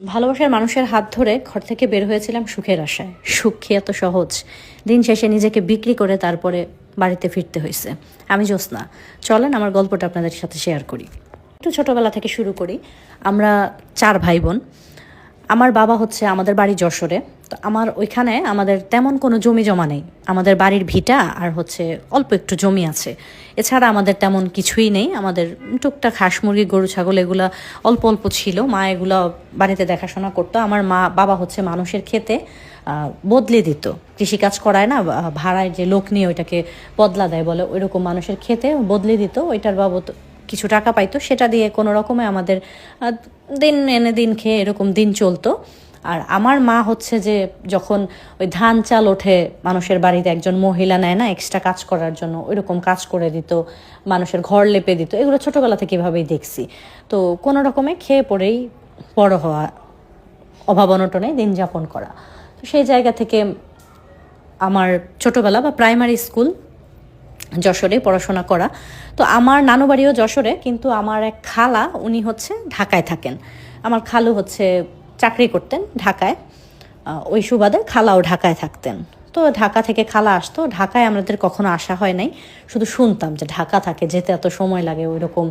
ভালোবাসার মানুষের হাত ধরে ঘর থেকে বের হয়েছিলাম সুখের আশায়। সুখ কি এত সহজ? দিন শেষে নিজেকে বিক্রি করে তারপরে বাড়িতে ফিরতে হয়েছে। আমি জ্যোৎস্না। চলেন আমার গল্পটা আপনাদের সাথে শেয়ার করি। একটু ছোটবেলা থেকে শুরু করি। আমরা 4 ভাই বোন। আমার বাবা হচ্ছে আমাদের বাড়ি যশোরে। তো ওইখানে আমাদের তেমন কোনো জমি জমা নেই। আমাদের বাড়ির ভিটা আর হচ্ছে অল্প একটু জমি আছে। এছাড়া আমাদের তেমন কিছুই নেই। আমাদের টুকটাক হাঁস মুরগি গরু ছাগল এগুলো অল্প অল্প ছিল। মা এগুলো বাড়িতে দেখাশোনা করতো। আমার বাবা হচ্ছে মানুষের ক্ষেতে বদলে দিত। কৃষিকাজ করায় না, ভাড়ায় যে লোক নিয়ে ওইটাকে বদলা দেয় বলে, ওইরকম মানুষের ক্ষেতে বদলে দিত। ওইটার বাবদ কিছু টাকা পাইতো, সেটা দিয়ে কোনো রকমে আমাদের দিন এনে দিন খেয়ে এরকম দিন চলতো। আর আমার মা হচ্ছে যে যখন ওই ধান চাল ওঠে মানুষের বাড়িতে একজন মহিলা নেয় না এক্সট্রা কাজ করার জন্য, ওইরকম কাজ করে দিত, মানুষের ঘর লেপে দিত। এগুলো ছোটোবেলা থেকে এভাবেই দেখছি। তো কোনো রকমে খেয়ে পড়েই বড় হওয়া, অভাব অনটনে দিন যাপন করা। তো সেই জায়গা থেকে আমার ছোটোবেলা বা প্রাইমারি স্কুল যশোরে পড়াশোনা করা। তো আমার নানু বাড়িও যশোরে, কিন্তু আমার এক খালা উনি হচ্ছে ঢাকায় থাকেন। আমার খালু হচ্ছে চাকরি করতেন ঢাকায়, ওই সুবাদে খালাও ঢাকায় থাকতেন। তো ঢাকা থেকে খালা আসতো। ঢাকায় আমাদের কখনো আসা হয় নাই, শুধু শুনতাম যে ঢাকা থাকে, যেতে এত সময় লাগে, ওই রকম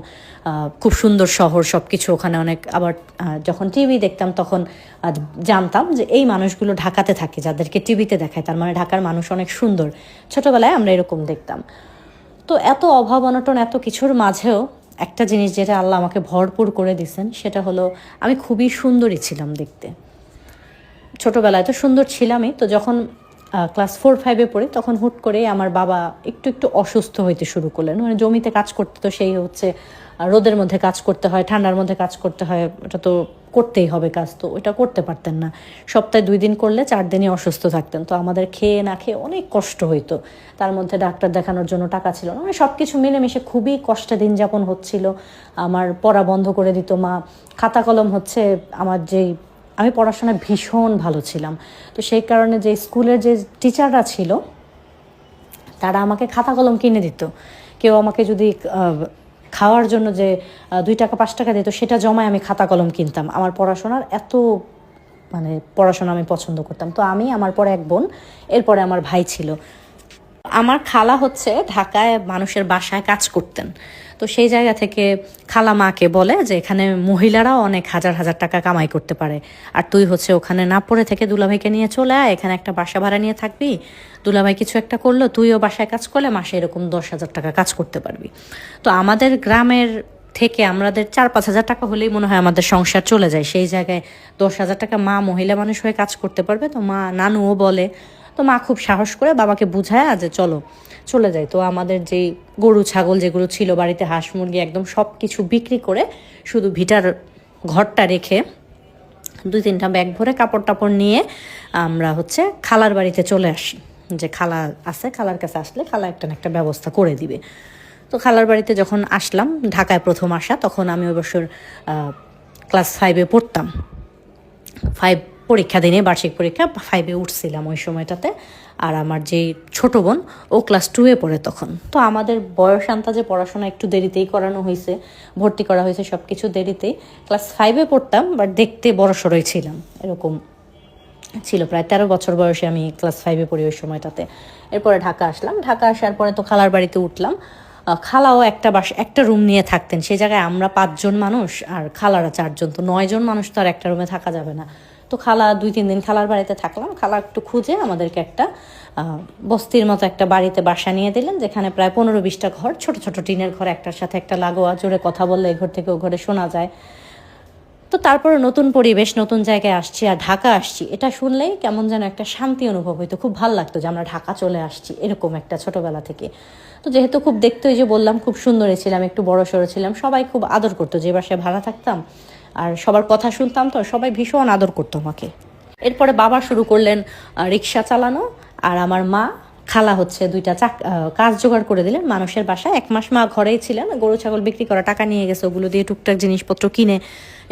খুব সুন্দর শহর, সব কিছু ওখানে অনেক। আবার যখন টিভি দেখতাম তখন জানতাম যে এই মানুষগুলো ঢাকাতে থাকে, যাদেরকে টিভিতে দেখায়, তার মানে ঢাকার মানুষ অনেক সুন্দর। ছোটোবেলায় আমরা এরকম দেখতাম। তো এত অভাব অনটন, এত কিছুর মাঝেও একটা জিনিস যেটা আল্লাহ আমাকে ভরপুর করে দিয়েছেন, সেটা হলো আমি খুবই সুন্দরী ছিলাম দেখতে। ছোটোবেলায় তো সুন্দর ছিলামই। তো যখন ক্লাস 4-5-এ পড়ি তখন হুট করে আমার বাবা একটু একটু অসুস্থ হইতে শুরু করলেন। মানে জমিতে কাজ করতে, তো সেই হচ্ছে রোদের মধ্যে কাজ করতে হয়, ঠান্ডার মধ্যে কাজ করতে হয়, ওটা তো করতেই হবে কাজ, তো ওইটা করতে পারতেন না। সপ্তাহে 2 দিন করলে 4 দিনই অসুস্থ থাকতেন। তো আমাদের খেয়ে না খেয়ে অনেক কষ্ট হইতো। তার মধ্যে ডাক্তার দেখানোর জন্য টাকা ছিল না, মানে সব কিছু মিলেমিশে খুবই কষ্টে দিন যাপন হচ্ছিল। আমার পড়া বন্ধ করে দিত মা। খাতা কলম হচ্ছে আমার আমি পড়াশোনায় ভীষণ ভালো ছিলাম। তো সেই কারণে যে স্কুলের যে টিচাররা ছিল তারা আমাকে খাতা কলম কিনে দিত। কেউ আমাকে যদি খাওয়ার জন্য যে 2 টাকা 5 টাকা দিত, সেটা জমায় আমি খাতা কলম কিনতাম। আমার পড়াশোনার এত পড়াশোনা আমি পছন্দ করতাম। তো আমি, আমার পরে এক বোন, এরপরে আমার ভাই ছিল। আমার খালা হচ্ছে ঢাকায় মানুষের বাসায় কাজ করতেন। তো সেই জায়গা থেকে খালা মাকে বলে যে এখানে মহিলারাও অনেক হাজার হাজার টাকা কামাই করতে পারে, আর তুই হচ্ছে ওখানে না পড়ে থেকে দুলাভাইকে নিয়ে চলে আয়, এখানে একটা বাসা ভাড়া নিয়ে থাকবি, দুলাভাই কিছু একটা করলো, তুইও বাসায় কাজ করলে মাসে এরকম 10,000 টাকা কাজ করতে পারবি। তো আমাদের গ্রামের থেকে আমাদের 4-5 হাজার টাকা হলেই মনে হয় আমাদের সংসার চলে যায়। সেই জায়গায় 10,000 টাকা মা মহিলা মানুষ হয়ে কাজ করতে পারবে? তো মা, নানুও বলে। তো মা খুব সাহস করে বাবাকে বুঝায় যে চলো চলে যাই। তো আমাদের যেই গরু ছাগল যেগুলো ছিল বাড়িতে, হাঁস মুরগি, একদম সব কিছু বিক্রি করে শুধু ভিটার ঘরটা রেখে 2-3টা ব্যাগ ভরে কাপড় টাপড় নিয়ে আমরা হচ্ছে খালার বাড়িতে চলে আসি। যে খালা আছে, খালার কাছে আসলে খালা একটা না একটা ব্যবস্থা করে দিবে। তো খালার বাড়িতে যখন আসলাম, ঢাকায় প্রথম আসা, তখন আমি ওই বছর ক্লাস 5-এ পড়তাম। 5 পরীক্ষা দিনে, বার্ষিক পরীক্ষা 5-এ উঠছিলাম ওই সময়টাতে। আর আমার যেই ছোট বোন, ও ক্লাস 2-এ পড়ে তখন। তো আমাদের বয়স আন্তাজে পড়াশোনা একটু দেরিতেই করানো হয়েছে, ভর্তি করা হয়েছে সব কিছু দেরিতেই। ক্লাস 5-এ পড়তাম, বাট দেখতে বড়সড়ই ছিলাম, এরকম ছিল। প্রায় 13 বছর বয়সে আমি ক্লাস 5-এ পড়ি ওই সময়টাতে। এরপরে ঢাকা আসলাম। ঢাকা আসার পরে তো খালার বাড়িতে উঠলাম। খালাও একটা রুম নিয়ে থাকতেন। সেই জায়গায় আমরা 5 জন মানুষ আর খালারা 4 জন, তো 9 জন মানুষ তো আর একটা রুমে থাকা যাবে না। তো খালা 2-3 দিন খালার বাড়িতে থাকলাম। খালা একটু খুঁজে আমাদেরকে একটা বস্তির মতো একটা বাড়িতে বাসা নিয়ে দিলেন, যেখানে প্রায় 15-20টা ঘর, ছোট ছোট টিনের ঘর, একটার সাথে একটা লাগোয়া, জোরে কথা বললে এ ঘর থেকে ও ঘরে শোনা যায়। তো তারপরে নতুন পরিবেশ, নতুন জায়গায় আসছি আর ঢাকা আসছি, এটা শুনলেই কেমন যেন একটা শান্তি অনুভব হইতো। খুব ভালো লাগতো যে আমরা ঢাকা চলে আসছি, এরকম একটা ছোটোবেলা থেকে। তো যেহেতু খুব দেখতে, ওই যে বললাম, খুব সুন্দরী ছিলাম, একটু বড় সড়ো ছিলাম, সবাই খুব আদর করতো। যে বাসায় ভাড়া থাকতাম আর সবার কথা শুনতাম, তো সবাই ভীষণ আদর করতো আমাকে। এরপরে বাবা শুরু করলেন রিক্সা চালানো, আর আমার মা, খালা হচ্ছে 2টা কাজ জোগাড় করে দিলেন মানুষের বাসায়। 1 মাস মা ঘরেই ছিলেন, গরু ছাগল বিক্রি করা টাকা নিয়ে গেছে, ওগুলো দিয়ে টুকটাক জিনিসপত্র কিনে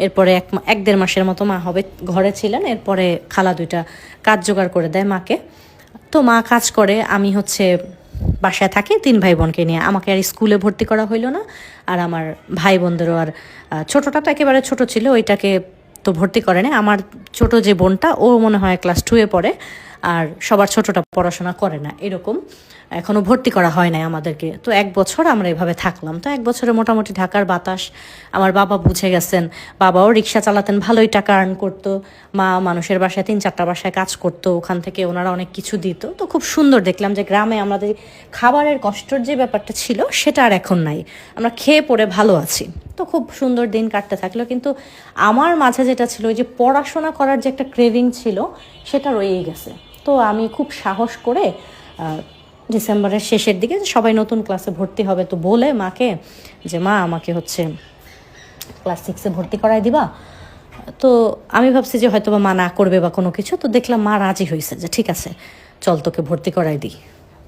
এরপরে 1-1.5 মাসের মতো মা হবে ঘরে ছিলেন। এরপরে খালা 2টা কাজ জোগাড় করে দেয় মাকে। তো মা কাজ করে, আমি হচ্ছে বাসায় থাকি 3 ভাই বোনকে নিয়ে। আমাকে আর স্কুলে ভর্তি করা হইলো না, আর আমার ভাই বোনদেরও আর, ছোটটা তো একেবারে ছোট ছিল, ওইটাকে তো ভর্তি করে না। আমার ছোট যে বোনটা ও মনে হয় ক্লাস 2-এ পড়ে, আর সবার ছোটটা পড়াশোনা করে না, এরকম এখনও ভর্তি করা হয় নাই আমাদেরকে। তো 1 বছর আমরা এভাবে থাকলাম। তো 1 বছরে মোটামুটি ঢাকার বাতাস আমার বাবা বুঝে গেছেন। বাবাও রিক্সা চালাতেন, ভালোই টাকা আর্ন করতো। মা মানুষের বাসায় 3-4টা বাসায় কাজ করতো, ওখান থেকে ওনারা অনেক কিছু দিত। তো খুব সুন্দর দেখলাম যে গ্রামে আমাদের খাবারের কষ্টর যে ব্যাপারটা ছিল সেটা আর এখন নাই, আমরা খেয়ে পড়ে ভালো আছি। তো খুব সুন্দর দিন কাটতে থাকলো। কিন্তু আমার মাঝে যেটা ছিল, ওই যে পড়াশোনা করার যে একটা ক্রেভিং ছিল, সেটা রয়েই গেছে। তো আমি খুব সাহস করে ডিসেম্বরের শেষের দিকে সবাই নতুন ক্লাসে ভর্তি হবে, তো বলে মাকে যে মা আমাকে হচ্ছে ক্লাস 6-এ ভর্তি করাই দিবা। তো আমি ভাবছি যে হয়তো বা মা না করবে বা কোনো কিছু, তো দেখলাম মা রাজি হয়েছে যে ঠিক আছে চল তোকে ভর্তি করাই দিই।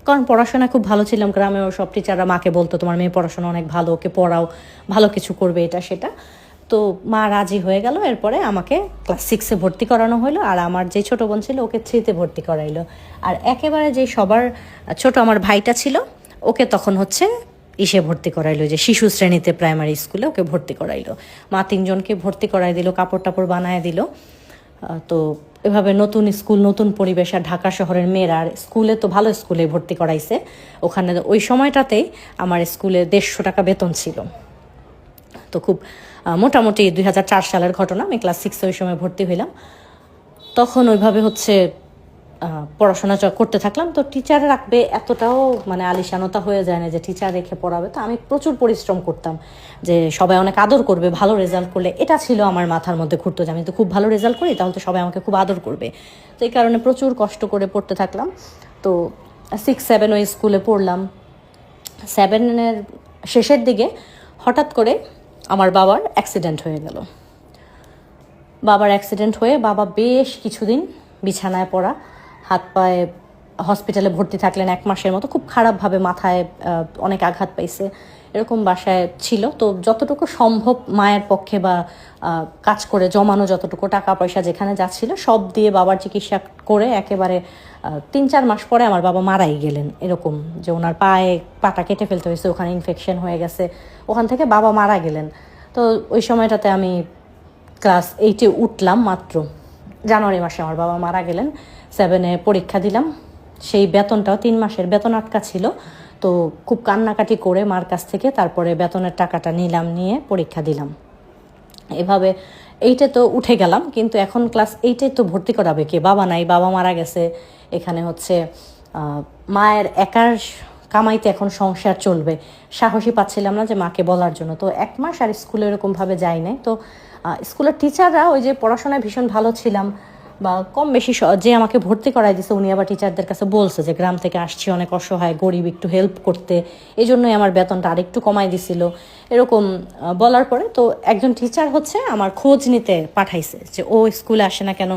কারণ পড়াশোনা খুব ভালো ছিলাম, গ্রামেও সব টিচাররা মাকে বলতো তোমার মেয়ে পড়াশোনা অনেক ভালো, ওকে পড়াও, ভালো কিছু করবে, এটা সেটা। তো মা রাজি হয়ে গেল। এরপরে আমাকে ক্লাস 6-এ ভর্তি করানো হলো, আর আমার যে ছোটো বোন ছিল ওকে 3-তে ভর্তি করাইলো। আর একেবারে যে সবার ছোট আমার ভাইটা ছিল, ওকে তখন হচ্ছে ভর্তি করাইলো, যে শিশু শ্রেণীতে প্রাইমারি স্কুলে ওকে ভর্তি করাইলো। মা 3জনকে ভর্তি করাই দিল, কাপড় টাপড় বানায় দিল। তো এভাবে নতুন স্কুল, নতুন পরিবেশ, আর ঢাকা শহরের মেয়েরা, আর স্কুলে তো ভালো স্কুলে ভর্তি করাইছে। ওখানে ওই সময়টাতেই আমার স্কুলে 150 টাকা বেতন ছিল। তো খুব মোটামুটি 2004 সালের ঘটনা। আমি ক্লাস 6-এ ওই সময় ভর্তি হইলাম। তখন ওইভাবে হচ্ছে পড়াশোনা করতে থাকলাম। তো টিচার রাখবে এতটাও মানে আলিশানতা হয়ে যায় না যে টিচার রেখে পড়াবে। তো আমি প্রচুর পরিশ্রম করতাম যে সবাই অনেক আদর করবে ভালো রেজাল্ট করলে, এটা ছিল আমার মাথার মধ্যে ঘুরতো যে আমি তো খুব ভালো রেজাল্ট করি, তাহলে তো সবাই আমাকে খুব আদর করবে। তো এই কারণে প্রচুর কষ্ট করে পড়তে থাকলাম। তো 6-7 ওই স্কুলে পড়লাম। 7-এর শেষের দিকে হঠাৎ করে আমার বাবার অ্যাক্সিডেন্ট হয়ে গেল। বাবার অ্যাক্সিডেন্ট হয়ে বাবা বেশ কিছুদিন বিছানায় পড়া, হাত পায়ে হসপিটালে ভর্তি থাকলেন 1 মাসের মতো। খুব খারাপভাবে মাথায় অনেক আঘাত পাইছে, এরকম বাসায় ছিল। তো যতটুকু সম্ভব মায়ের পক্ষে বা কাজ করে জমানো যতটুকু টাকা পয়সা যেখানে যাচ্ছিল সব দিয়ে বাবার চিকিৎসা করে একেবারে 3-4 মাস পরে আমার বাবা মারাই গেলেন। এরকম যে ওনার পাটা কেটে ফেলতে হয়েছে, ওখানে ইনফেকশন হয়ে গেছে, ওখান থেকে বাবা মারা গেলেন। তো ওই সময়টাতে আমি ক্লাস 8-এ উঠলাম মাত্র। জানুয়ারি মাসে আমার বাবা মারা গেলেন। 7-এ পরীক্ষা দিলাম। সেই বেতনটাও 3 মাসের বেতন আটকা ছিল। তো খুব কান্নাকাটি করে মার কাছ থেকে তারপরে বেতনের টাকাটা নিলাম, নিয়ে পরীক্ষা দিলাম। এভাবে 8-এ তো উঠে গেলাম। কিন্তু এখন ক্লাস 8-এ তো ভর্তি করাবে কে? বাবা নাই, বাবা মারা গেছে। এখানে হচ্ছে মায়ের একার কামাইতে এখন সংসার চলবে, সাহসী পাচ্ছিলাম না যে মাকে বলার জন্য। তো 1 মাস আর স্কুলে এরকমভাবে যাই নাই। তো স্কুলের টিচাররা, ওই যে পড়াশোনায় ভীষণ ভালো ছিলাম বা কম বেশি যে আমাকে ভর্তি করাই দিছে, উনি আবার টিচারদের কাছে বলছে যে গ্রাম থেকে আসছি, অনেক অসহায় গরিব, একটু হেল্প করতে, এই জন্যই আমার বেতনটা আরেকটু কমাই দিছিল। এরকম বলার পরে তো একজন টিচার হচ্ছে আমার খোঁজ নিতে পাঠাইছে যে ও স্কুলে আসে না কেন,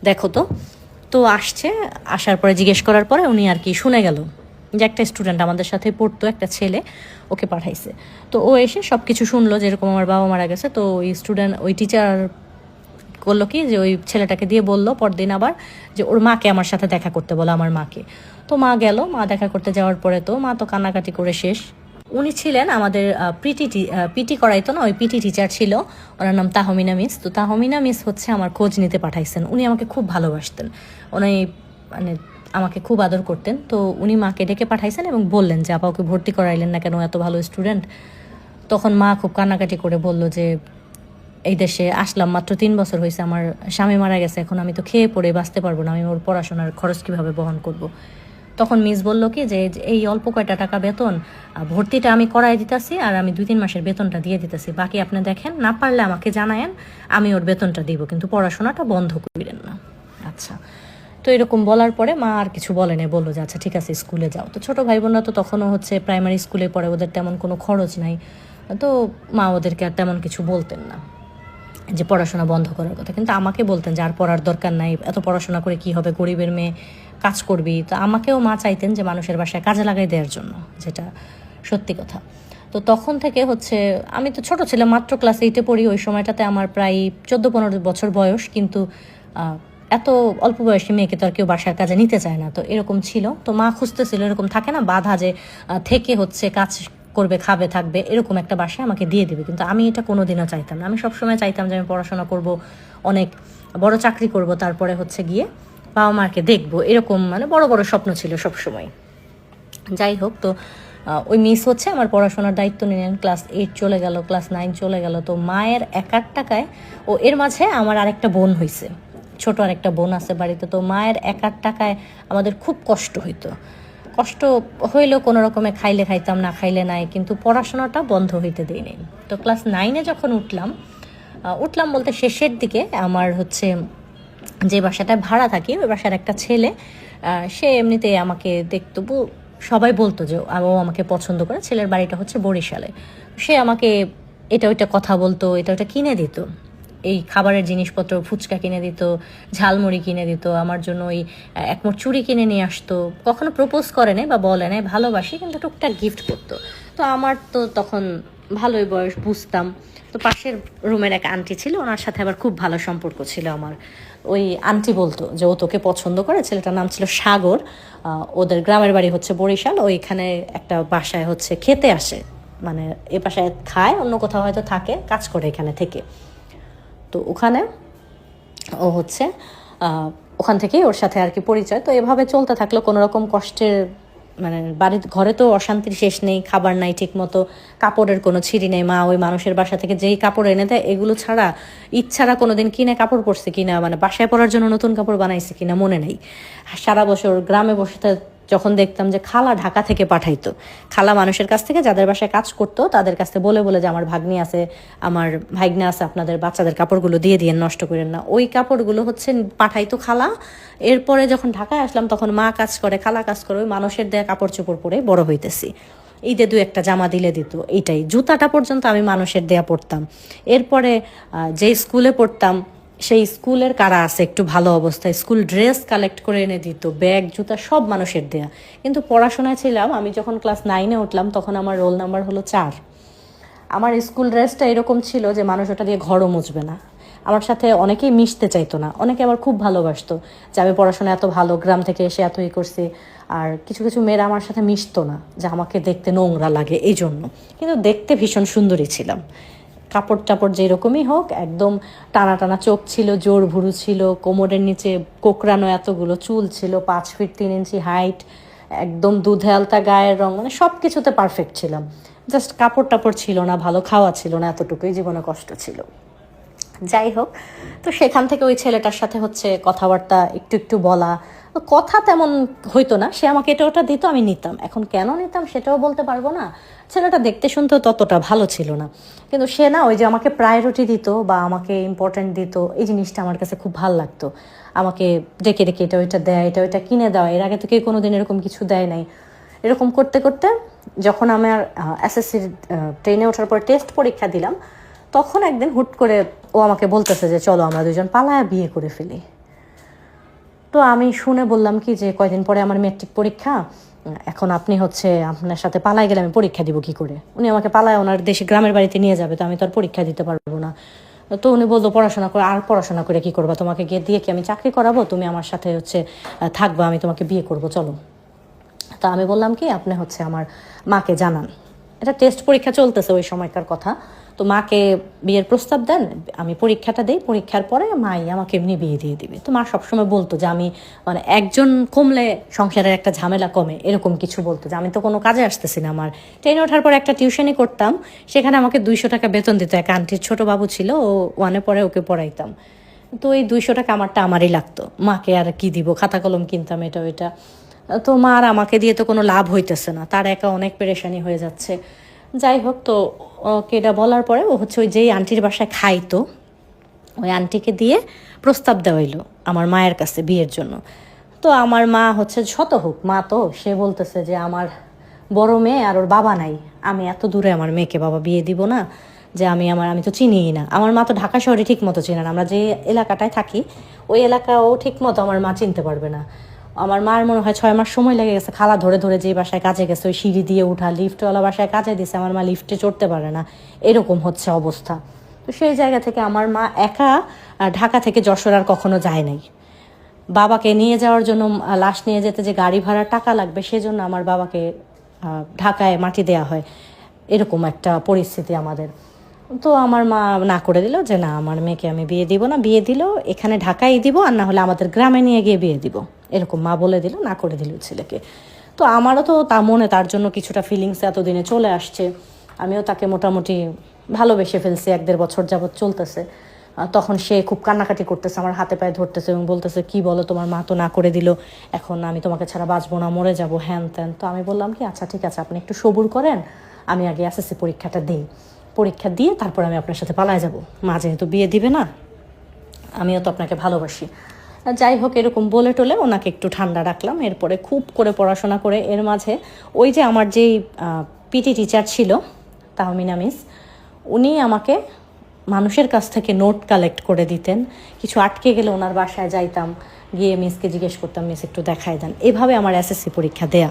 দেখো তো। তো আসছে, আসার পরে জিজ্ঞেস করার পরে উনি আর কি শুনে গেল যে একটা স্টুডেন্ট আমাদের সাথে পড়তো, একটা ছেলে, ওকে পাঠাইছে। তো ও এসে সব কিছু শুনলো, যেরকম আমার বাবা মারা গেছে। তো ওই টিচার করলো কি, যে ওই ছেলেটাকে দিয়ে বললো পরদিন আবার যে ওর মাকে আমার সাথে দেখা করতে বলো, আমার মাকে। তো মা গেল। মা দেখা করতে যাওয়ার পরে তো মা তো কান্নাকাটি করে শেষ। উনি ছিলেন আমাদের পিটি করাইতো না, ওই পিটি টিচার ছিল, ওনার নাম তাহমিনা মিস। তো তাহমিনা মিস হচ্ছে আমার খোঁজ নিতে পাঠাইছেন। উনি আমাকে খুব ভালোবাসতেন, উনি মানে আমাকে খুব আদর করতেন। তো উনি মাকে ডেকে পাঠাইছেন এবং বললেন যে আপা ওকে ভর্তি করাইলেন না কেন, এত ভালো স্টুডেন্ট। তখন মা খুব কান্নাকাটি করে বলল যে এই দেশে আসলাম মাত্র 3 বছর হয়েছে, আমার স্বামী মারা গেছে, এখন আমি তো খেয়ে পড়ে বাঁচতে পারবো না, আমি ওর পড়াশোনার খরচ কীভাবে বহন করব। তখন মিস বলল কি যে এই অল্প কয়টা টাকা বেতন, ভর্তিটা আমি করাই দিতেছি, আর আমি 2-3 মাসের বেতনটা দিয়ে দিতেছি, বাকি আপনি দেখেন, না পারলে আমাকে জানায়েন, আমি ওর বেতনটা দিব, কিন্তু পড়াশোনাটা বন্ধ করিলেন না। আচ্ছা। তো এরকম বলার পরে মা আর কিছু বলেনি, বললো যে আচ্ছা ঠিক আছে স্কুলে যাও। তো ছোটো ভাই বোনরা তো তখনও হচ্ছে প্রাইমারি স্কুলে পড়ে, ওদের তেমন কোনো খরচ নাই। তো মা ওদেরকে আর তেমন কিছু বলতেন না যে পড়াশোনা বন্ধ করার কথা, কিন্তু আমাকে বলতেন যে আর পড়ার দরকার নাই, এত পড়াশোনা করে কি হবে, গরিবের মেয়ে, কাজ করবি। তো আমাকেও মা চাইতেন যে মানুষের বাসায় কাজে লাগাই দেওয়ার জন্য, যেটা সত্যি কথা। তো তখন থেকে হচ্ছে, আমি তো ছোট ছিলাম, মাত্র ক্লাস 8-এ পড়ি। ওই সময়টাতে আমার প্রায় 14-15 বছর বয়স, কিন্তু এত অল্প বয়সী মেয়েকে তো আর কেউ বাসার কাজে নিতে চায় না। তো এরকম ছিল। তো মা খুঁজতেছিল, এরকম থাকে না বাধা যে থেকে হচ্ছে কাজ করবে, খাবে, থাকবে, এরকম একটা বাসায় আমাকে দিয়ে দিবে। কিন্তু আমি এটা কোনোদিনও চাইতাম না। আমি সবসময় চাইতাম যে আমি পড়াশোনা করব, অনেক বড় চাকরি করব, তারপরে হচ্ছে গিয়ে বাবা মাকে দেখবো, এরকম মানে বড় বড় স্বপ্ন ছিল সবসময়। যাই হোক, তো ওই মিস হচ্ছে আমার পড়াশোনার দায়িত্ব নিলেন। ক্লাস 8 চলে গেল, ক্লাস 9 চলে গেল। তো মায়ের একার টাকায়, ও এর মাঝে আমার আরেকটা বোন হয়েছে, ছোট আরেকটা বোন আছে বাড়িতে। তো মায়ের একার টাকায় আমাদের খুব কষ্ট হইতো। কষ্ট হইলেও কোনো রকমে খাইলে খাইতাম, না খাইলে নাই, কিন্তু পড়াশোনাটা বন্ধ হইতে দেই নাই। তো ক্লাস 9-এ যখন উঠলাম বলতে শেষের দিকে, আমার হচ্ছে যে বাসাটায় ভাড়া থাকি ওই বাসার একটা ছেলে, সে এমনিতে আমাকে দেখতো, সবাই বলতো যে ও আমাকে পছন্দ করে। ছেলের বাড়িটা হচ্ছে বরিশালে। সে আমাকে এটা ওইটা কথা বলতো, এটা ওইটা কিনে দিত, এই খাবারের জিনিসপত্র, ফুচকা কিনে দিত, ঝালমুড়ি কিনে দিত আমার জন্য, ওই একমোট চুড়ি কিনে নিয়ে আসতো। কখনো প্রপোজ করে নাই বা বলে নাই ভালোবাসি, কিন্তু টুকটাক গিফট করতো। তো আমার তো তখন ভালোই বয়স, বুঝতাম। তো পাশের রুমের এক আন্টি ছিল, ওনার সাথে আবার খুব ভালো সম্পর্ক ছিল আমার। ওই আন্টি বলতো যে ও তোকে পছন্দ করে। ছেলেটার নাম ছিল সাগর। ওদের গ্রামের বাড়ি হচ্ছে বরিশাল। ওইখানে একটা বাসায় হচ্ছে খেতে আসে, মানে এ বাসায় খায়, অন্য কোথাও হয়তো থাকে, কাজ করে এখানে থেকে। তো ওখানে ও হচ্ছে ওখান থেকেই ওর সাথে আর কি পরিচয়। তো এভাবে চলতে থাকলো, কোনো রকম কষ্টের, মানে বাড়ির ঘরে তো অশান্তির শেষ নেই, খাবার নাই ঠিক মতো, কাপড়ের কোনো ছিঁড়ি নেই। মা ওই মানুষের বাসা থেকে যেই কাপড় এনে দেয়, এগুলো ছাড়া, ঈদ ছাড়া কোনো দিন কিনে কাপড় পরছে কিনা, মানে বাসায় পরার জন্য নতুন কাপড় বানাইছে কিনা মনে নেই। সারা বছর গ্রামে বসে যখন দেখতাম যে খালা ঢাকা থেকে পাঠাইতো, খালা মানুষের কাছ থেকে যাদের বাসায় কাজ করতো তাদের কাছ থেকে বলে বলে যে আমার ভাগ্নি আছে, আমার ভাগ্না আছে, আপনাদের বাচ্চাদের কাপড়গুলো দিয়ে দিয়ে নষ্ট করেন না, ওই কাপড়গুলো হচ্ছে পাঠাইতো খালা। এরপরে যখন ঢাকায় আসলাম তখন মা কাজ করে, খালা কাজ করে, ওই মানুষের দেয়া কাপড় চোপড় পরে বড় হইতেছি। ঈদে 2-1টা জামা দিলে দিত, এইটাই। জুতাটা পর্যন্ত আমি মানুষের দেয়া পড়তাম। এরপরে যে স্কুলে পড়তাম সেই স্কুলের কারা আছে একটু ভালো অবস্থায়, স্কুল ড্রেস কালেক্ট করে এনে দিত, ব্যাগ জুতা সব মানুষের দেয়া। কিন্তু পড়াশোনায় ছিলাম, আমি যখন ক্লাস 9-এ উঠলাম তখন আমার রোল নাম্বার হলো 4। আমার স্কুল ড্রেসটা এরকম ছিল যে মানুষ ওটা দিয়ে ঘরও মুছবে না। আমার সাথে অনেকেই মিশতে চাইতো না, অনেকে আবার খুব ভালোবাসতো যে আমি পড়াশোনা এত ভালো, গ্রাম থেকে এসে এতই করছি। আর কিছু কিছু মেয়েরা আমার সাথে মিশতো না, যে আমাকে দেখতে নোংরা লাগে এই জন্য। কিন্তু দেখতে ভীষণ সুন্দরী ছিলাম। কাপড় টাপড় যেরকমই হোক, একদম টানা টানা চোখ ছিল, জোর ভুরু ছিল, কোমরের নিচে কোকড়ানো এতগুলো চুল ছিল, 5 ফিট 3 ইঞ্চি হাইট, একদম দুধে আলতা গায়ের রং, মানে সব কিছুতে পারফেক্ট ছিলাম। জাস্ট কাপড় টাপড় ছিল না, ভালো খাওয়া ছিল না, এতটুকুই জীবনে কষ্ট ছিল। যাই হোক, তো সেখান থেকে ওই ছেলেটার সাথে হচ্ছে কথাবার্তা একটু একটু বলা, কথা তেমন হইতো না। সে আমাকে এটা ওটা দিত, আমি নিতাম। এখন কেন নিতাম সেটাও বলতে পারবো না। ছেলেটা দেখতে শুনতেও ততটা ভালো ছিল না, কিন্তু সে না ওই যে আমাকে প্রায়োরিটি দিত বা আমাকে ইম্পর্টেন্ট দিত, এই জিনিসটা আমার কাছে খুব ভালো লাগতো। আমাকে ডেকে ডেকে এটা ওইটা দেয়, এটা ওইটা কিনে দেওয়া, এর আগে তো কেউ কোনোদিন এরকম কিছু দেয় নাই। এরকম করতে করতে যখন আমার এসএসসির ট্রেনে ওঠার পর টেস্ট পরীক্ষা দিলাম, তখন একদিন হুট করে ও আমাকে বলতেছে যে চলো আমরা দুজন পালায়া বিয়ে করে ফেলি। তো আমি শুনে বললাম কি যে কয়দিন পরে আমার মেট্রিক পরীক্ষা, এখন আপনি হচ্ছে আপনার সাথে পালায় গেলে আমি পরীক্ষা দিব কি করে? উনি আমাকে পালায় ওনার দেশে গ্রামের বাড়িতে নিয়ে যাবে, তো আমি তো আর পরীক্ষা দিতে পারবো না। তো উনি বলতো পড়াশোনা করে, আর পড়াশোনা করে কি করবা, তোমাকে গিয়ে দিয়ে কি আমি চাকরি করাবো? তুমি আমার সাথে হচ্ছে থাকবা, আমি তোমাকে বিয়ে করবো, চলো। তা আমি বললাম কি আপনি হচ্ছে আমার মাকে জানান, এটা টেস্ট পরীক্ষা চলতেছে ওই সময়কার কথা, তো মাকে বিয়ের প্রস্তাব দেন, আমি পরীক্ষাটা দিই, পরীক্ষার পরে মাই আমাকে এমনি বিয়ে দিয়ে দিবে। তো মা সবসময় বলতো যে আমি, মানে একজন কমলে সংসারের একটা ঝামেলা কমে, এরকম কিছু বলতো, যে আমি তো কোনো কাজে আসতেছি না। আমার ট্রেনে ওঠার পর একটা টিউশনই করতাম, সেখানে আমাকে 200 টাকা বেতন দিত। এক আন্টির ছোট বাবু ছিল, ও 1-এ পরে, ওকে পড়াইতাম। তো এই 200 টাকা আমারই লাগতো, মাকে আর কি দিব, খাতা কলম কিনতাম, এটা ওইটা। তো মার আমাকে দিয়ে তো কোনো লাভ হইতেছে না, তার একা অনেক পেরেশানি হয়ে যাচ্ছে। যাই হোক, তো ওকে এটা বলার পরে ও হচ্ছে ওই যেই আন্টির বাসায় খাইতো, ওই আন্টিকে দিয়ে প্রস্তাব দেওয়া হইলো আমার মায়ের কাছে বিয়ের জন্য। তো আমার মা হচ্ছে, শত হোক মা, তো সে বলতেছে যে আমার বড় মেয়ে আর ওর বাবা নাই, আমি এত দূরে আমার মেয়েকে বাবা বিয়ে দিব না, যে আমি তো চিনিই না। আমার মা তো ঢাকা শহরে ঠিক মতো চিনে না, আমরা যে এলাকাটায় থাকি ওই এলাকাও ঠিক মতো আমার মা চিনতে পারবে না। আমার মার মনে হয় 6 মাস সময় লেগে গেছে, খালা ধরে ধরে যে বাসায় কাজে গেছে ওই সিঁড়ি দিয়ে উঠা, লিফটওয়ালা বাসায় কাজে দিছে, আমার মা লিফটে চড়তে পারে না, এরকম হচ্ছে অবস্থা। তো সেই জায়গা থেকে আমার মা একা ঢাকা থেকে যশোর আর কখনো যায় নাই। বাবাকে নিয়ে যাওয়ার জন্য, লাশ নিয়ে যেতে যে গাড়ি ভাড়ার টাকা লাগবে, সেজন্য আমার বাবাকে ঢাকায় মাটি দেওয়া হয়। এরকম একটা পরিস্থিতি আমাদের। তো আমার মা না করে দিল যে না, আমার মেয়েকে আমি বিয়ে দিব না, বিয়ে দিল এখানে ঢাকায় দিব, আর না হলে আমাদের গ্রামে নিয়ে গিয়ে বিয়ে দিব, এরকম মা বলে দিল, না করে দিল ছেলেকে। তো আমারও তো তা মনে তার জন্য কিছুটা ফিলিংস এতদিনে চলে আসছে। আমিও তাকে মোটামুটি ভালোবেসে ফেলছি, 1-1.5 বছর যাবৎ চলতেছে। তখন সে খুব কান্নাকাটি করতেছে, আমার হাতে পায়ে ধরতেছে এবং বলতেছে কি বলো, তোমার মা তো না করে দিল, এখন আমি তোমাকে ছাড়া বাঁচবো না, মরে যাবো, হ্যান ত্যান। তো আমি বললাম কি আচ্ছা ঠিক আছে, আপনি একটু সবুর করেন, আমি আগে এসএসসি পরীক্ষাটা দিই, পরীক্ষা দিয়ে তারপর আমি আপনার সাথে পালায় যাব, মা যেহেতু বিয়ে দিবে না, আমিও তো আপনাকে ভালোবাসি। যাই হোক, এরকম বলে টোলে ওনাকে একটু ঠান্ডা রাখলাম। এরপরে খুব করে পড়াশোনা করে, এর মাঝে ওই যে আমার যেই পিটি টিচার ছিল তাহমিনা মিস, উনি আমাকে মানুষের কাছ থেকে নোট কালেক্ট করে দিতেন। কিছু আটকে গেলে ওনার বাসায় যাইতাম, গিয়ে মিসকে জিজ্ঞেস করতাম মিস একটু দেখাই দেন। এভাবে আমার এসএসসি পরীক্ষা দেয়া।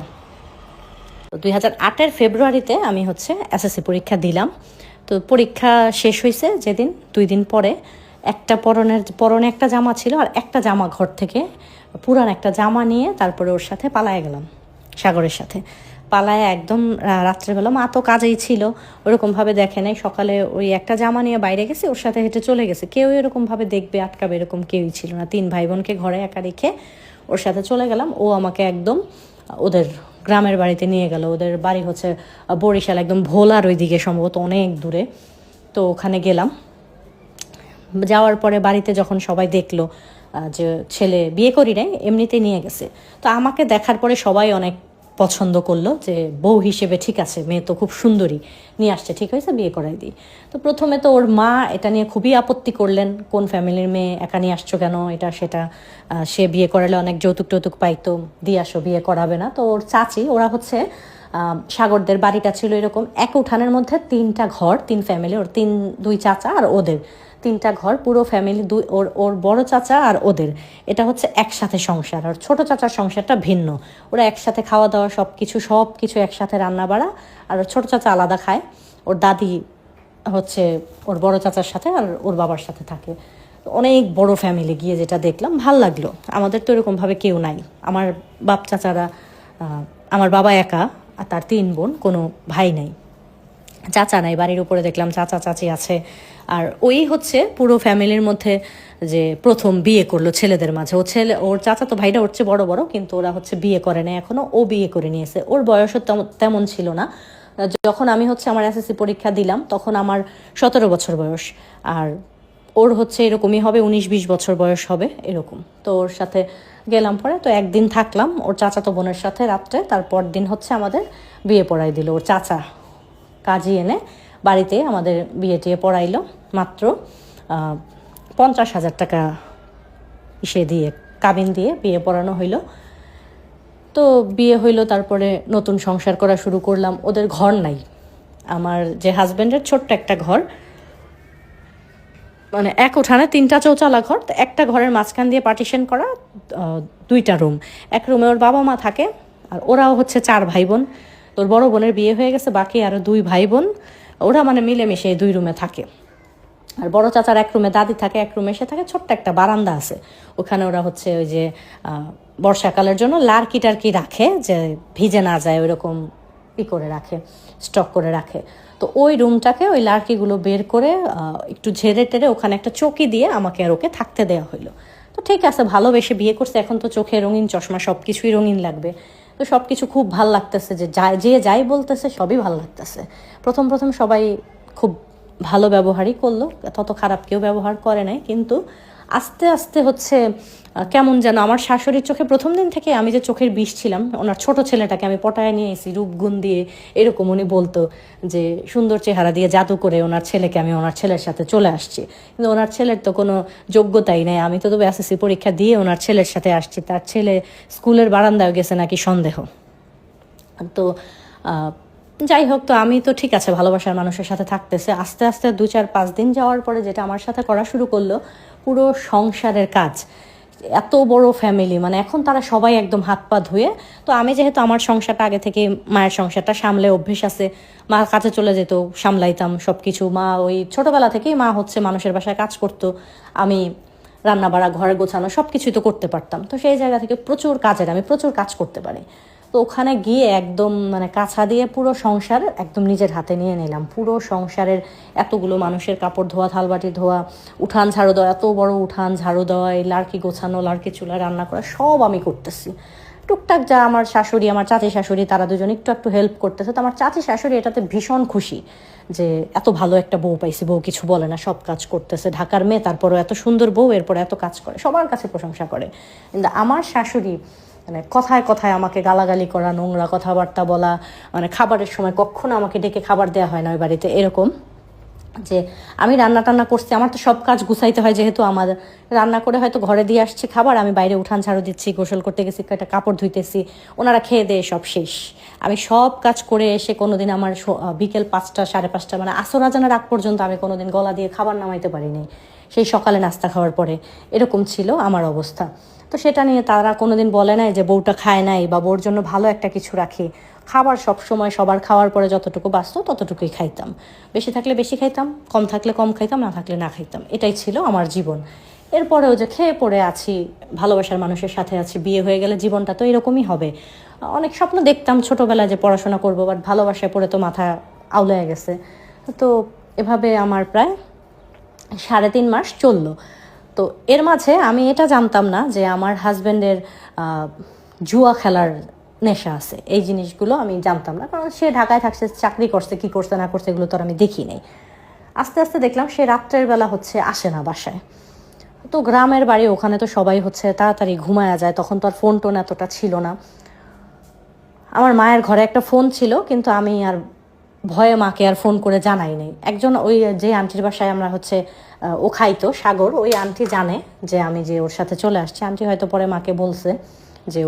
2008-এর ফেব্রুয়ারিতে আমি হচ্ছে এসএসসি পরীক্ষা দিলাম। তো পরীক্ষা শেষ হয়েছে যেদিন, 2 দিন পরে একটা পরনে একটা জামা ছিল, আর একটা জামা ঘর থেকে পুরান একটা জামা নিয়ে তারপরে ওর সাথে পালায়ে গেলাম, সাগরের সাথে পালায় একদম রাত্রেবেলা। মা তো কাজেই ছিল, ওরকমভাবে দেখে নাই। সকালে ওই একটা জামা নিয়ে বাইরে গেছে, ওর সাথে হেঁটে চলে গেছে। কেউ এরকমভাবে দেখবে আটকাবে এরকম কেউই ছিল না। 3 ভাই বোনকে ঘরে একা রেখে ওর সাথে চলে গেলাম। ও আমাকে একদম ওদের গ্রামের বাড়িতে নিয়ে গেল। ওদের বাড়ি হচ্ছে বরিশাল, একদম ভোলার ওই দিকে, সম্ভবত অনেক দূরে। তো ওখানে গেলাম। যাওয়ার পরে বাড়িতে যখন সবাই দেখলো যে ছেলে বিয়ে করি নাই, এমনিতেই নিয়ে গেছে, তো আমাকে দেখার পরে সবাই অনেক পছন্দ করলো যে বউ হিসেবে ঠিক আছে, মেয়ে তো খুব সুন্দরী, নিয়ে আসছে, ঠিক হয়েছে, বিয়ে করাই দিই। তো প্রথমে তো ওর মা এটা নিয়ে খুবই আপত্তি করলেন, কোন ফ্যামিলির মেয়ে, একা নিয়ে আসছো কেন, এটা সেটা, সে বিয়ে করালে অনেক যৌতুক টৌতুক পাইতো, দিয়ে আসো, বিয়ে করাবে না। তো ওর চাচি, ওরা হচ্ছে সাগরদের বাড়িটা ছিল এরকম এক উঠানের মধ্যে 3টা ঘর, 3 ফ্যামিলি, ওর 2 চাচা আর ওদের 3টা ঘর, পুরো ফ্যামিলি, ওর বড় চাচা আর ওদের, এটা হচ্ছে একসাথে সংসার। আর ছোট চাচার সংসারটা ভিন্ন, ওরা একসাথে খাওয়া দাওয়া সব কিছু একসাথে রান্না বাড়া। আর ছোট চাচা আলাদা খায়, ওর দাদি হচ্ছে ওর বড় চাচার সাথে আর ওর বাবার সাথে থাকে। অনেক বড় ফ্যামিলি, গিয়ে যেটা দেখলাম ভাল লাগলো। আমাদের তো এরকমভাবে কেউ নাই, আমার বাপ চাচারা, আমার বাবা একা, আর তার 3 বোন, কোনো ভাই নাই, চাচা নাই। বাড়ির উপরে দেখলাম চাচা চাচি আছে। আর ওই হচ্ছে পুরো ফ্যামিলির মধ্যে যে প্রথম বিয়ে করলো ছেলেদের মাঝে। ওর চাচা তো ভাইরা হচ্ছে বড় বড়, কিন্তু ওরা হচ্ছে বিয়ে করে না এখনো, ও বিয়ে করে নিয়েছে। ওর বয়সও তেমন ছিল না। যখন আমি হচ্ছে আমার এসএসসি পরীক্ষা দিলাম, তখন আমার 17 বছর বয়স, আর ওর হচ্ছে এরকমই হবে, 19-20 বছর বয়স হবে এরকম। তো ওর সাথে গেলাম পরে, তো একদিন থাকলাম ওর চাচাতো বোনের সাথে রাত্রে। তারপর দিন হচ্ছে আমাদের বিয়ে পড়াই দিল ওর চাচা, কাজী এনে বাড়িতে আমাদের বিয়ে টিয়ে পড়াইলো। মাত্র 50,000 টাকা ইসে দিয়ে, কাবিন দিয়ে বিয়ে পড়ানো হইলো। তো বিয়ে হইলো, তারপরে নতুন সংসার করা শুরু করলাম। ওদের ঘর নাই, আমার যে হাজব্যান্ডের ছোট্ট একটা ঘর, মানে এক উঠানে 3টা চৌচালা ঘর, তো একটা ঘরের মাঝখান দিয়ে পার্টিশন করা, 2টা রুম। এক রুমে ওর বাবা মা থাকে, আর ওরাও হচ্ছে 4 ভাই বোন। তোর বড় বোনের বিয়ে হয়ে গেছে, বাকি আরও 2 ভাই বোন, ওরা মানে মিলেমিশে 2 রুমে থাকে। আর বড় চাচার এক রুমে দাদি থাকে, এক রুমে এসে থাকে, ছোট্ট একটা বারান্দা আছে, ওখানে ওরা হচ্ছে ওই যে বর্ষাকালের জন্য লার্কি টার্কি রাখে, যে ভিজে না যায় ওইরকম করে রাখে, স্টক করে রাখে। তো ওই রুমটাকে ওই লার্কিগুলো বের করে একটু ঝেড়ে টেরে ওখানে একটা চৌকি দিয়ে আমাকে আর ওকে থাকতে দেওয়া হইলো। তো ঠিক আছে, ভালোবেসে বিয়ে করছে, এখন তো চোখে রঙিন চশমা, সব কিছুই রঙিন লাগবে। তো সব কিছু খুব ভাল লাগতেছে, যে যাই বলতেছে সবই ভাল লাগতেছে। প্রথম সবাই খুব ভালো ব্যবহারই করলো, তত খারাপ কেউ ব্যবহার করে নাই। কিন্তু আস্তে আস্তে হচ্ছে কেমন যেন আমার শাশুড়ির চোখে প্রথম দিন থেকে আমি যে চোখের বিষ ছিলাম, ওনার ছোট ছেলেটাকে আমি পটায় নিয়ে এসেছি রূপগুণ দিয়ে, এরকম উনি বলতো যে সুন্দর চেহারা দিয়ে জাদু করে ওনার ছেলেকে আমি ওনার ছেলের সাথে চলে আসছি। কিন্তু ওনার ছেলের তো কোনো যোগ্যতাই নেই, আমি তো তবে এসএসসি পরীক্ষা দিয়ে ওনার ছেলের সাথে আসছি। তার ছেলে স্কুলের বারান্দায় গেছে নাকি সন্দেহ। তো যাই হোক, তো আমি তো ঠিক আছে ভালোবাসার মানুষের সাথে থাকতেছে। আস্তে আস্তে 2-4-5 দিন যাওয়ার পরে যেটা আমার সাথে করা শুরু করলো, পুরো সংসারের কাজ। এত বড় ফ্যামিলি, মানে এখন তারা সবাই একদম হাত পা ধুয়ে। তো আমি যেহেতু আমার সংসারটা আগে থেকে, মায়ের সংসারটা সামলে অভ্যেস আছে, মা কাছে চলে যেত, সামলাইতাম সব কিছু। মা ওই ছোটোবেলা থেকেই মা হচ্ছে মানুষের বাসায় কাজ করতো, আমি রান্না বাড়া, ঘরে গোছানো সব কিছুই তো করতে পারতাম। তো সেই জায়গা থেকে আমি প্রচুর কাজ করতে পারি। তো ওখানে গিয়ে একদম মানে কাছা দিয়ে পুরো সংসার একদম নিজের হাতে নিয়ে নিলাম। পুরো সংসারের এতগুলো মানুষের কাপড় ধোয়া, থালবাটি ধোয়া, উঠান ঝাড়ু দেওয়া, এত বড় উঠান ঝাড়ু দেওয়া, এই লাড়কি গোছানো, লাড়কি চুলা রান্না করা, সব আমি করতেছি। টুকটাক যা আমার শাশুড়ি, আমার চাচি শাশুড়ি, তারা দুজন একটু একটু হেল্প করতেছে। তো আমার চাচি শাশুড়ি এটাতে ভীষণ খুশি যে এত ভালো একটা বউ পাইছি, বউ কিছু বলে না, সব কাজ করতেছে, ঢাকার মেয়ে, তারপরও এত সুন্দর বউ, এরপরে এত কাজ করে, সবার কাছে প্রশংসা করে। কিন্তু আমার শাশুড়ি মানে কথায় কথায় আমাকে গালাগালি করা, নোংরা কথাবার্তা বলা, মানে খাবারের সময় কখনো আমাকে ডেকে খাবার দেওয়া হয় না ওই বাড়িতে, এরকম যে আমি রান্না টান্না করছি, আমার তো সব কাজ গুছাইতে হয়, যেহেতু আমার রান্না করে হয়তো ঘরে দিয়ে আসছে খাবার, আমি বাইরে উঠান ঝাড়ু দিচ্ছি, গোসল করতে গেছি, একটা কাপড় ধুইতেছি, ওনারা খেয়ে দিয়ে সব শেষ। আমি সব কাজ করে এসে কোনোদিন আমার বিকেল 5টা 5:30 মানে আসর আজানের আগ পর্যন্ত আমি কোনোদিন গলা দিয়ে খাবার নামাইতে পারিনি, সেই সকালে নাস্তা খাওয়ার পরে, এরকম ছিল আমার অবস্থা। তো সেটা নিয়ে তারা কোনোদিন বলে নাই যে বউটা খায় নাই বা বউর জন্য ভালো একটা কিছু রাখি। খাবার সব সময় সবার খাওয়ার পরে যতটুকু বাঁচত ততটুকুই খাইতাম, বেশি থাকলে বেশি খাইতাম, কম থাকলে কম খাইতাম, না থাকলে না খাইতাম, এটাই ছিল আমার জীবন। এরপরেও যে খেয়ে পড়ে আছি, ভালোবাসার মানুষের সাথে আছি, বিয়ে হয়ে গেলে জীবনটা তো এরকমই হবে। অনেক স্বপ্ন দেখতাম ছোটোবেলায় যে পড়াশোনা করবো, বাট ভালোবাসায় পড়ে তো মাথা আউলায় গেছে। তো এভাবে আমার প্রায় 3.5 মাস চললো। তো এর মাঝে আমি এটা জানতাম না যে আমার হাজব্যান্ডের জুয়া খেলার নেশা আছে, এই জিনিসগুলো আমি জানতাম না, কারণ সে ঢাকায় থাকছে, চাকরি করছে, কি করছে না করছে এগুলো তো আর আমি দেখি নাই। আস্তে আস্তে দেখলাম সে রাত্রের বেলা হচ্ছে আসে না বাসায়। তো গ্রামের বাড়ি, ওখানে তো সবাই হচ্ছে তাড়াতাড়ি ঘুমায়া যায়, তখন তো আর ফোন টোন এতটা ছিল না। আমার মায়ের ঘরে একটা ফোন ছিল, কিন্তু আমি আর ভয়ে মাকে আর ফোন করে জানাই নাই। একজন ওই যে আন্টির বাসায় আমরা হচ্ছে ও খাইতো, সাগর, ওই আন্টি জানে যে আমি যে ওর সাথে চলে আসছি। আন্টি হয়তো পরে মাকে বলছে যে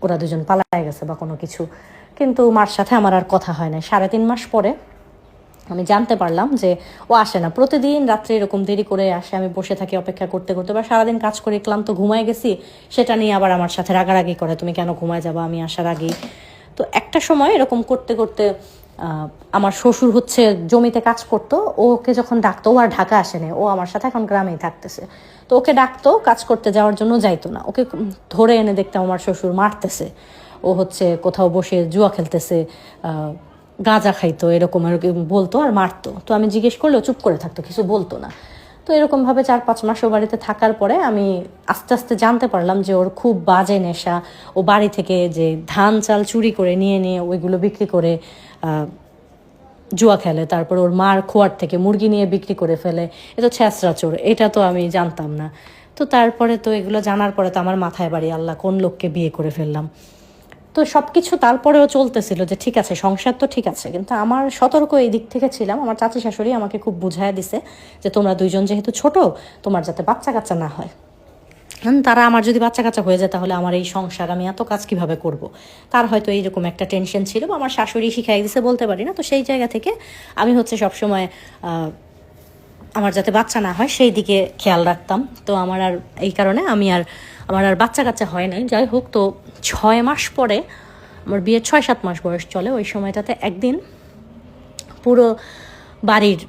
ওরা দুজন পালায় গেছে বা কোনো কিছু, কিন্তু মার সাথে আমার আর কথা হয় না। 3.5 মাস পরে আমি জানতে পারলাম যে ও আসে না, প্রতিদিন রাত্রে এরকম দেরি করে আসে। আমি বসে থাকি অপেক্ষা করতে করতে, বা সারাদিন কাজ করে ক্লান্ত ঘুমায় গেছি, সেটা নিয়ে আবার আমার সাথে রাগারাগি করে, তুমি কেন ঘুমায় যাবা আমি আসার আগেই। তো একটা সময় এরকম করতে করতে আমার শ্বশুর হচ্ছে জমিতে কাজ করতো, ওকে যখন ডাকতো, ও আর ঢাকা আসেনি, ও আমার সাথে এখন গ্রামেই থাকতেছে। তো ওকে ডাকতো কাজ করতে যাওয়ার জন্য, যাইতো না। ওকে ধরে এনে দেখতাম আমার শ্বশুর মারতেছে, ও হচ্ছে কোথাও বসে জুয়া খেলতেছে, গাঁজা খাইতো, এরকম এরকম বলতো আর মারতো। তো আমি জিজ্ঞেস করলেও চুপ করে থাকতো, কিছু বলতো না। তো এরকমভাবে 4-5 মাস ও বাড়িতে থাকার পরে আমি আস্তে আস্তে জানতে পারলাম যে ওর খুব বাজে নেশা। ও বাড়ি থেকে যে ধান চাল চুরি করে নিয়ে নিয়ে ওইগুলো বিক্রি করে জুয়া খেলে, তারপর ওর মার খোয়ার থেকে মুরগি নিয়ে বিক্রি করে ফেলে। এ তো ছ্যাঁচড়া চোর, এটা তো আমি জানতাম না। তো তারপরে তো এগুলো জানার পরে তো আমার মাথায় বাড়ি, আল্লাহ কোন লোককে বিয়ে করে ফেললাম। তো সব কিছু তারপরেও চলতেছিল যে ঠিক আছে, সংসার তো ঠিক আছে, কিন্তু আমার সতর্ক এই দিক থেকে ছিলাম। আমার চাচি শাশুড়ি আমাকে খুব বুঝাইয়া দিছে যে তোমরা দুইজন যেহেতু ছোট, তোমার যাতে বাচ্চা কাচ্চা না হয়। তারা আমার যদি বাচ্চা কাচ্চা হয়ে যায় তাহলে আমার এই সংসার, আমি এত কাজ কিভাবে করব। তার হয়তো এইরকম একটা টেনশন ছিল, বা আমার শাশুড়ি শিখাই দিছে, বলতে পারি না। তো সেই জায়গা থেকে আমি হচ্ছে সবসময় আমার যাতে বাচ্চা না হয় সেই দিকে খেয়াল রাখতাম। তো আমার আর এই কারণে আমার আর বাচ্চা কাচ্চা হয় নাই। যাই হোক, তো 6 মাস পরে আমার বিয়ের 6-7 মাস বয়স চলে, ওই সময়টাতে একদিন পুরো বাড়ির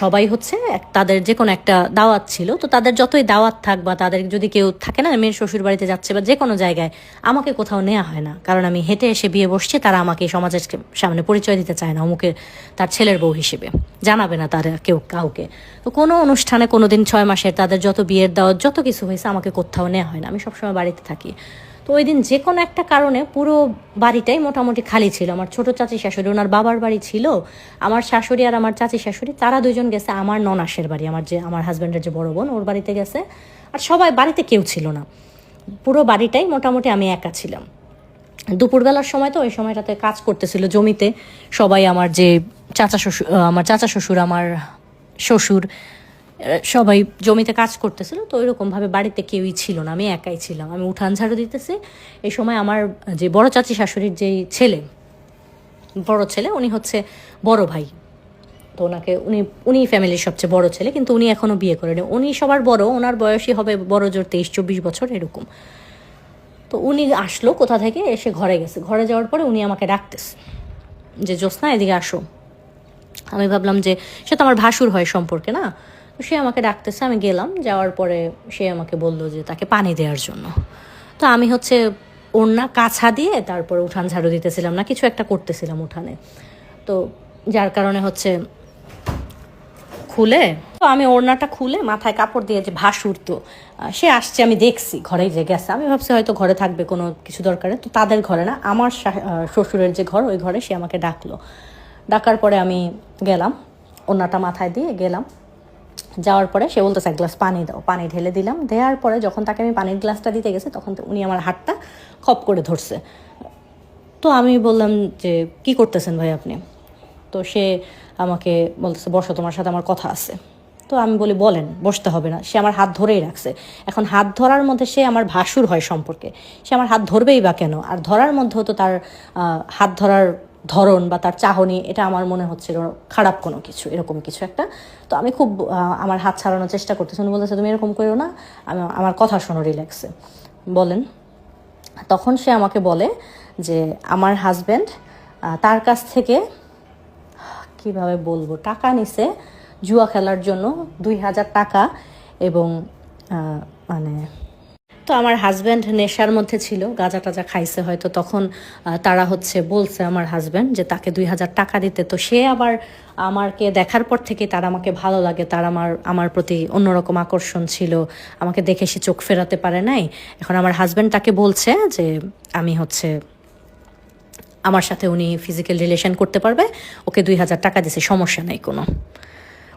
সবাই হচ্ছে তাদের যে কোনো একটা দাওয়াত ছিল। তো তাদের যতই দাওয়াত থাক, বা তাদের যদি কেউ থাকে না মেয়ের শ্বশুর বাড়িতে যাচ্ছে বা যে কোনো জায়গায়, আমাকে কোথাও নেওয়া হয় না, কারণ আমি হেঁটে এসে বিয়ে বসছি। তারা আমাকে সমাজের সামনে পরিচয় দিতে চায় না, অমুকে তার ছেলের বউ হিসেবে জানাবে না তারা কেউ কাউকে। তো কোনো অনুষ্ঠানে কোনো দিন 6 মাসের তাদের যত বিয়ের দাওয়াত যত কিছু হয়েছে, আমাকে কোথাও নেওয়া হয় না, আমি সবসময় বাড়িতে থাকি। তো ওই দিন যে কোনো একটা কারণে পুরো বাড়িটাই মোটামুটি খালি ছিল। আমার ছোট চাচি শাশুড়ি, ওনার বাবার বাড়ি ছিল, আমার শাশুড়ি আর আমার চাচি শাশুড়ি তারা দুজন গেছে আমার ননাসের বাড়ি, আমার হাজব্যান্ডের যে বড় বোন, ওর বাড়িতে গেছে। আর সবাই বাড়িতে কেউ ছিল না, পুরো বাড়িটাই মোটামুটি আমি একা ছিলাম। দুপুরবেলার সময় তো ওই সময়টাতে কাজ করতেছিল জমিতে সবাই, আমার যে আমার চাচা শ্বশুর, আমার শ্বশুর, সবাই জমিতে কাজ করতেছিল। তো ওইরকমভাবে বাড়িতে কেউই ছিল না, আমি একাই ছিলাম। আমি উঠান ঝাড়ু দিতেছি, এই সময় আমার যে বড় চাচি শাশুড়ির যেই বড় ছেলে, উনি হচ্ছে বড় ভাই। তো উনি ফ্যামিলির সবচেয়ে বড় ছেলে, কিন্তু উনি এখনও বিয়ে করেনি। উনি সবার বড়, ওনার বয়সই হবে বড় জোর 23-24 বছর এরকম। তো উনি আসলো কোথা থেকে, এসে ঘরে গেছে। ঘরে যাওয়ার পরে উনি আমাকে ডাকতেছে যে জ্যোৎস্না এদিকে আসো। আমি ভাবলাম যে সে তো আমার ভাসুর হয় সম্পর্কে না। তো সে আমাকে ডাকতেছে, আমি গেলাম। যাওয়ার পরে সে আমাকে বলল যে তাকে পানি দেওয়ার জন্য। তো আমি হচ্ছে ওড়না কাছা দিয়ে তারপরে উঠান ঝাড়ু দিতেছিলাম না কিছু একটা করতেছিলাম উঠানে, তো যার কারণে হচ্ছে খুলে, তো আমি ওড়নাটা খুলে মাথায় কাপড় দিয়ে যে ভাস উঠতো, সে আসছে আমি দেখছি ঘরে যে গেছে, আমি ভাবছি হয়তো ঘরে থাকবে কোনো কিছু দরকারে, তো তাদের ঘরে না আমার শ্বশুরের যে ঘর ওই ঘরে সে আমাকে ডাকলো। ডাকার পরে আমি গেলাম, ওড়নাটা মাথায় দিয়ে গেলাম। যাওয়ার পরে সে বলতেছে এক গ্লাস পানি দাও, পানি ঢেলে দিলাম। দেওয়ার পরে যখন তাকে আমি পানির গ্লাসটা দিতে গেছি তখন উনি আমার হাতটা খপ করে ধরছে। তো আমি বললাম যে কি করতেছেন ভাই আপনি? তো সে আমাকে বলতেছে বসো, তোমার সাথে আমার কথা আছে। তো আমি বলি বলেন, বসতে হবে না। সে আমার হাত ধরেই রাখছে। এখন হাত ধরার মধ্যে সে আমার ভাসুর হয় সম্পর্কে, সে আমার হাত ধরবেই বা কেন? আর ধরার মধ্যেও তো তার হাত ধরার ধরন বা তার চাহনি, এটা আমার মনে হচ্ছিল খারাপ কোনো কিছু, এরকম কিছু একটা। তো আমি খুব আমার হাত ছাড়ানোর চেষ্টা করতেছি। উনি বলতেছে তুমি এরকম করো না, আমার কথা শোনো, রিল্যাক্সে বলেন। তখন সে আমাকে বলে যে আমার হাজব্যান্ড তার কাছ থেকে কিভাবে বলবো, টাকা নিছে জুয়া খেলার জন্য 2000 টাকা, এবং মানে তো আমার হাজব্যান্ড নেশার মধ্যে ছিল, গাঁজা টাজা খাইছে হয়তো, তখন তারা হচ্ছে বলছে আমার হাজব্যান্ড যে তাকে 2000 টাকা দিতে। তো সে আবার আমাকে দেখার পর থেকে তার আমাকে ভালো লাগে, তার আমার প্রতি অন্যরকম আকর্ষণ ছিল, আমাকে দেখে সে চোখ ফেরাতে পারে নাই। এখন আমার হাজব্যান্ড তাকে বলছে যে আমি হচ্ছে আমার সাথে উনি ফিজিক্যাল রিলেশন করতে পারবে, ওকে 2000 টাকা দিছে, সমস্যা নেই কোনো।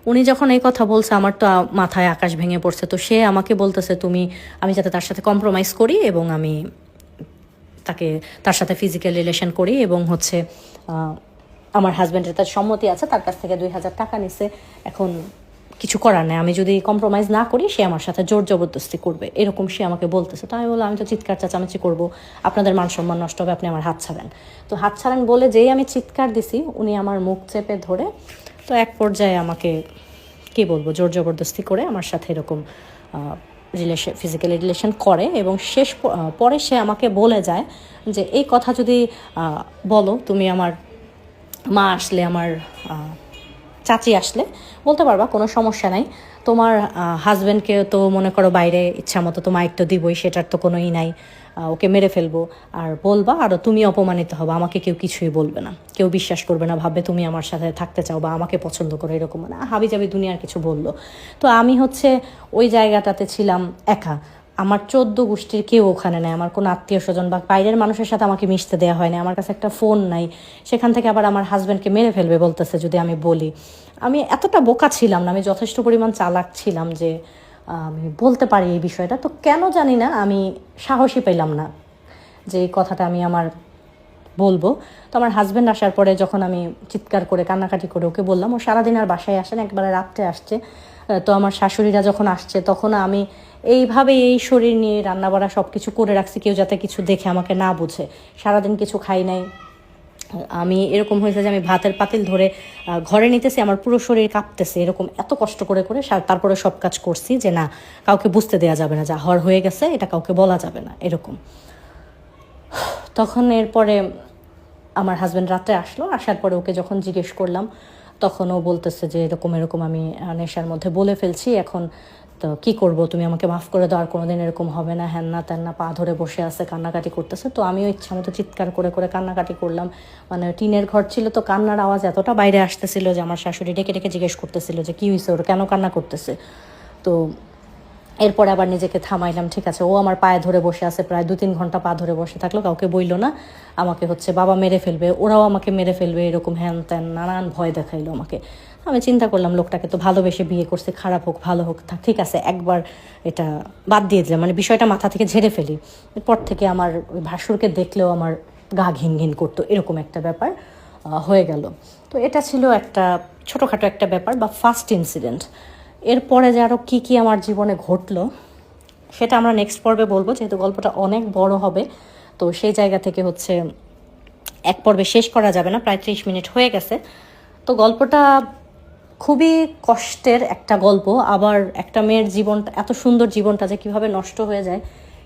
উনি যখন এই কথা বলছে আমার তো মাথায় আকাশ ভেঙে পড়ছে। তো সে আমাকে বলতেছে আমি যাতে তার সাথে কম্প্রোমাইজ করি এবং আমি তার সাথে ফিজিক্যাল রিলেশন করি, এবং হচ্ছে আমার হাজব্যান্ডের তার সম্মতি আছে, তার কাছ থেকে 2000 টাকা নিছে। এখন কিছু করার নেই, আমি যদি কম্প্রোমাইজ না করি সে আমার সাথে জোর জবরদস্তি করবে, এরকম সে আমাকে বলতেছে। তো আমি বললাম আমি তো চিৎকার চেঁচামেচি করবো, আপনাদের মান সম্মান নষ্ট হবে, আপনি আমার হাত ছাড়েন। তো হাত ছাড়েন বলে যেই আমি চিৎকার দিছি উনি আমার মুখ চেপে ধরে, তো এক পর্যায়ে কি বলবো, জোর জবরদস্তি করে আমার সাথে এরকম ফিজিক্যালি রিলেশন করে। এবং পরে সে আমাকে বলে যায় যে এই কথা যদি বলো তুমি আমার মা আসলে, আমার চাচি আসলে বলতে পারবা, কোনো সমস্যা নাই। তোমার হাজব্যান্ডকে তো মনে করো বাইরে ইচ্ছা মতো তো মাইক তো দিবই, সেটার তো কোনোই নাই, ওকে মেরে ফেলবো আর বলবা, আরও তুমি অপমানিত হবে, আমাকে কেউ কিছুই বলবে না, কেউ বিশ্বাস করবে না, ভাববে তুমি আমার সাথে থাকতে চাও বা আমাকে পছন্দ করো, এরকম মানে হাবিজাবি দুনিয়ার কিছু বললো। তো আমি হচ্ছে ওই জায়গাটাতে ছিলাম একা, আমার 14 গোষ্ঠীর কেউ ওখানে নেই, আমার কোনো আত্মীয় স্বজন বা বাইরের মানুষের সাথে আমাকে মিশতে দেওয়া হয় না, আমার কাছে একটা ফোন নাই। সেখান থেকে আবার আমার হাজব্যান্ডকে মেরে ফেলবে বলতেছে যদি আমি বলি। আমি এতটা বোকা ছিলাম না, আমি যথেষ্ট পরিমাণ চালাক ছিলাম যে আমি বলতে পারি এই বিষয়টা। তো কেন জানি না আমি সাহসী পেলাম না যে এই কথাটা আমি বলবো। তো আমার হাজব্যান্ড আসার পরে যখন আমি চিৎকার করে কান্নাকাটি করে ওকে বললাম, ও সারাদিন আর বাসায় আসে না, একবারে রাত্রে আসছে। তো আমার শাশুড়িরা যখন আসছে তখন আমি এইভাবে এই শরীর নিয়ে রান্নাবাড়া সব কিছু করে রাখছি, কেউ যাতে কিছু দেখে আমাকে না বুঝে। সারাদিন কিছু খাই নাই আমি, এরকম হয়েছে যে আমি ভাতের পাতিল ধরে ঘরে নিতেছি, আমার পুরো শরীর কাঁপতেছে, এরকম এত কষ্ট করে করে তারপরে সব কাজ করছি যে না কাউকে বুঝতে দেওয়া যাবে না, যা হওয়ার হয়ে গেছে, এটা কাউকে বলা যাবে না এরকম। তখন এরপরে আমার হাজব্যান্ড রাত্রে আসলো, আসার পরে ওকে যখন জিজ্ঞেস করলাম তখন ও বলতেছে যে এরকম আমি নেশার মধ্যে বলে ফেলছি, এখন তো কী করবো, তুমি আমাকে মাফ করে দাও, আর কোনোদিন এরকম হবে না, হ্যান না ত্যান না, পা ধরে বসে আছে, কান্নাকাটি করতেছে। তো আমিও ইচ্ছা মতো চিৎকার করে করে কান্নাকাটি করলাম, মানে টিনের ঘর ছিল তো কান্নার আওয়াজ এতটা বাইরে আসতেছিল যে আমার শাশুড়ি ডেকে ডেকে জিজ্ঞেস করতেছিল যে কী হয়েছে, ওর কেন কান্না করতেছে। তো এরপরে আবার নিজেকে থামাইলাম, ঠিক আছে ও আমার পায়ে ধরে বসে আছে, প্রায় 2-3 ঘন্টা পা ধরে বসে থাকলো, কাউকে বইল না, আমাকে হচ্ছে বাবা মেরে ফেলবে, ওরাও আমাকে মেরে ফেলবে, এরকম হ্যান ত্যান নানান ভয় দেখাইলো আমাকে। আমি চিন্তা করলাম লোকটাকে তো ভালোবেসে বিয়ে করছে, খারাপ হোক ভালো হোক ঠিক আছে, একবার এটা বাদ দিয়ে দিলাম, মানে বিষয়টা মাথা থেকে ঝেড়ে ফেলি। এরপর থেকে আমার ওই ভাসুরকে দেখলেও আমার গা ঘিন ঘিন করতো, এরকম একটা ব্যাপার হয়ে গেল। তো এটা ছিল একটা ছোটোখাটো একটা ব্যাপার বা ফার্স্ট ইনসিডেন্ট। এরপরে যে আরও কী আমার জীবনে ঘটলো সেটা আমরা নেক্সট পর্বে বলবো, যেহেতু গল্পটা অনেক বড় হবে। তো সেই জায়গা থেকে হচ্ছে এক পর্বে শেষ করা যাবে না, প্রায় 30 মিনিট হয়ে গেছে। তো গল্পটা খুবই কষ্টের একটা গল্প, আবার একটা মেয়ের জীবনটা, এত সুন্দর জীবনটা যে কীভাবে নষ্ট হয়ে যায়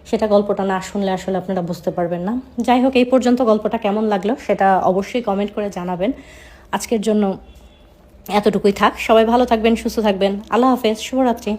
সেটা গল্পটা না শুনলে আসলে আপনারা বুঝতে পারবেন না। যাই হোক, এই পর্যন্ত গল্পটা কেমন লাগলো সেটা অবশ্যই কমেন্ট করে জানাবেন। আজকের জন্য এতটুকুই থাক, সবাই ভালো থাকবেন, সুস্থ থাকবেন, আল্লাহ হাফেজ, শুভরাত্রি।